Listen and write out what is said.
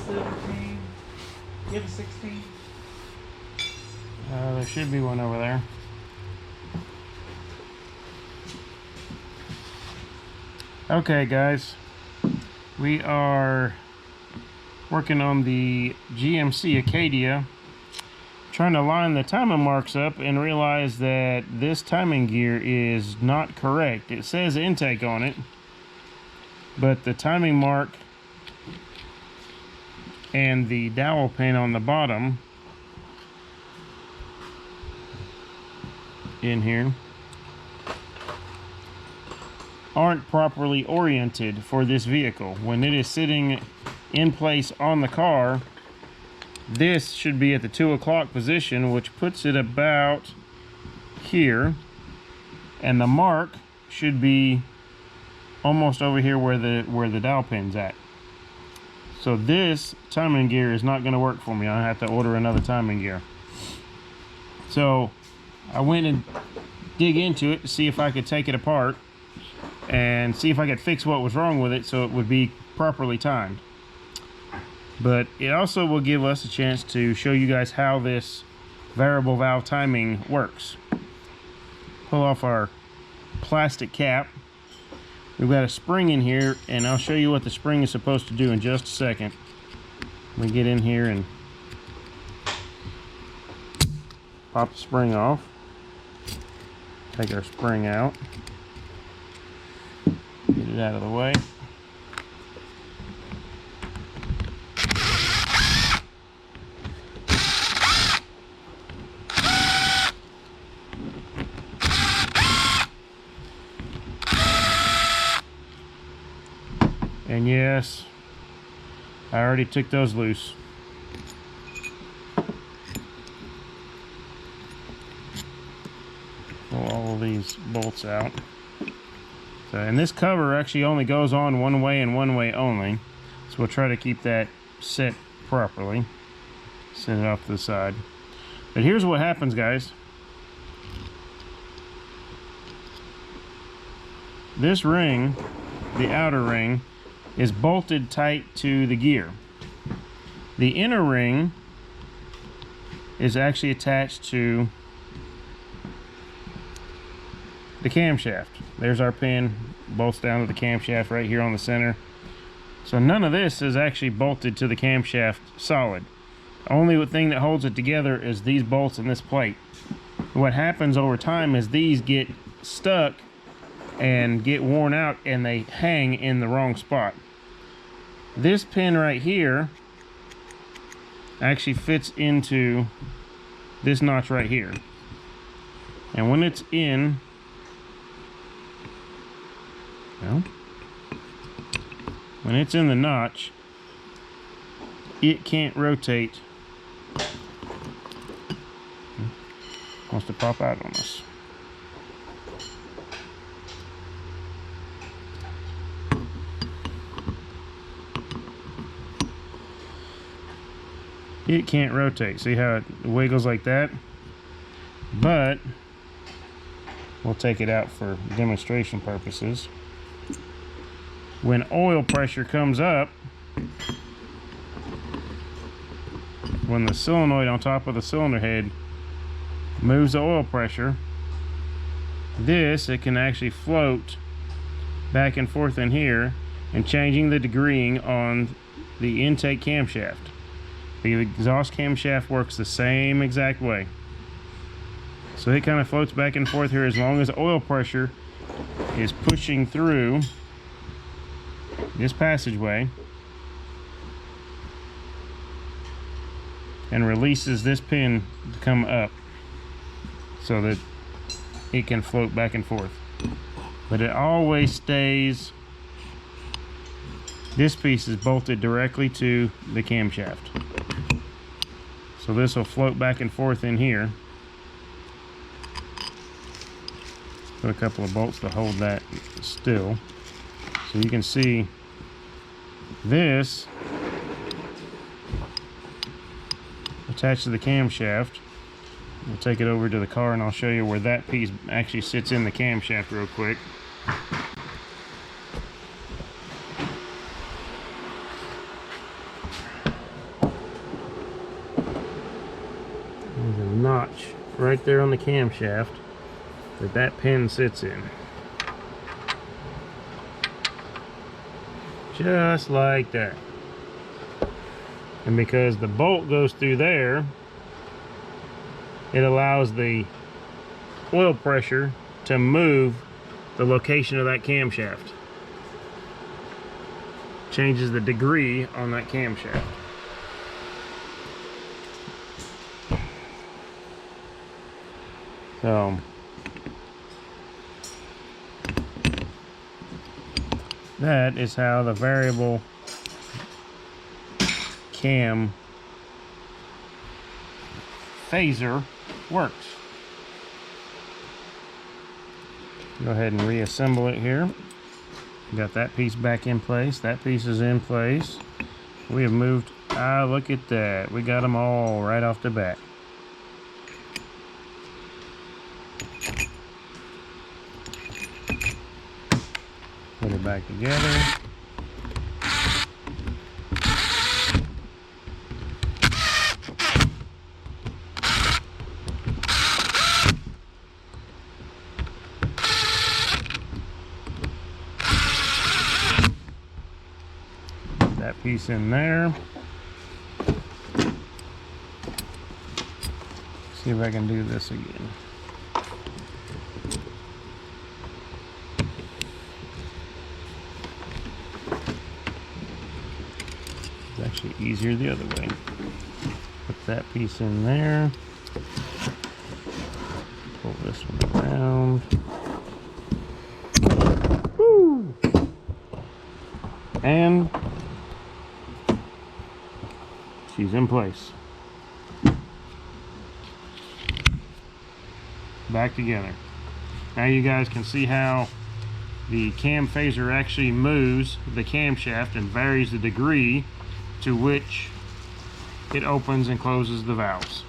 17. You have a 16? There should be one over there. Okay, guys, we are working on the GMC Acadia, trying to line the timing marks up and realize that this timing gear is not correct. It says intake on it, but the timing mark and the dowel pin on the bottom in here aren't properly oriented for this vehicle. When it is sitting in place on the car, this should be at the 2 o'clock position, which puts it about here, and the mark should be almost over here where the dowel pin's at. So this timing gear is not going to work for me. I have to order another timing gear. So I went and dig into it to see if I could take it apart and see if I could fix what was wrong with it so it would be properly timed. But it also will give us a chance to show you guys how this variable valve timing works. Pull off our plastic cap. We've got a spring in here, and I'll show you what the spring is supposed to do in just a second. We get in here and pop the spring off. Take our spring out. Get it out of the way. And yes, I already took those loose. Pull all of these bolts out. So, and this cover actually only goes on one way and one way only. So we'll try to keep that set properly. Set it off to the side. But here's what happens, guys. This ring, the outer ring, is bolted tight to the gear. The inner ring is actually attached to the camshaft. There's our pin, bolts down to the camshaft right here on the center. So none of this is actually bolted to the camshaft solid. The only thing that holds it together is these bolts and this plate. What happens over time is these get stuck and get worn out and they hang in the wrong spot. This pin right here actually fits into this notch right here. And when it's in, well, when it's in the notch, it can't rotate. Wants to pop out on us. It can't rotate. See how it wiggles like that? But we'll take it out for demonstration purposes. When oil pressure comes up, when the solenoid on top of the cylinder head moves the oil pressure, it can actually float back and forth in here and changing the degreeing on the intake camshaft. The exhaust camshaft works the same exact way. So it kind of floats back and forth here as long as oil pressure is pushing through this passageway and releases this pin to come up so that it can float back and forth. But it always stays, this piece is bolted directly to the camshaft. So this will float back and forth in here. Put a couple of bolts to hold that still. So you can see this attached to the camshaft. We'll take it over to the car and I'll show you where that piece actually sits in the camshaft real quick. notch right there on the camshaft that pin sits in. Just like that. And because the bolt goes through there, it allows the oil pressure to move the location of that camshaft. Changes the degree on that camshaft. So that is how the variable cam phaser works. Go ahead and reassemble it here. Got that piece back in place. That piece is in place. We have moved. Ah, look at that. We got them all right off the bat. Put it back together. That piece in there. See if I can do this again. It's actually easier the other way. Put that piece in there. Pull this one around. Woo! And she's in place. Back together. Now you guys can see how the cam phaser actually moves the camshaft and varies the degree to which it opens and closes the valves.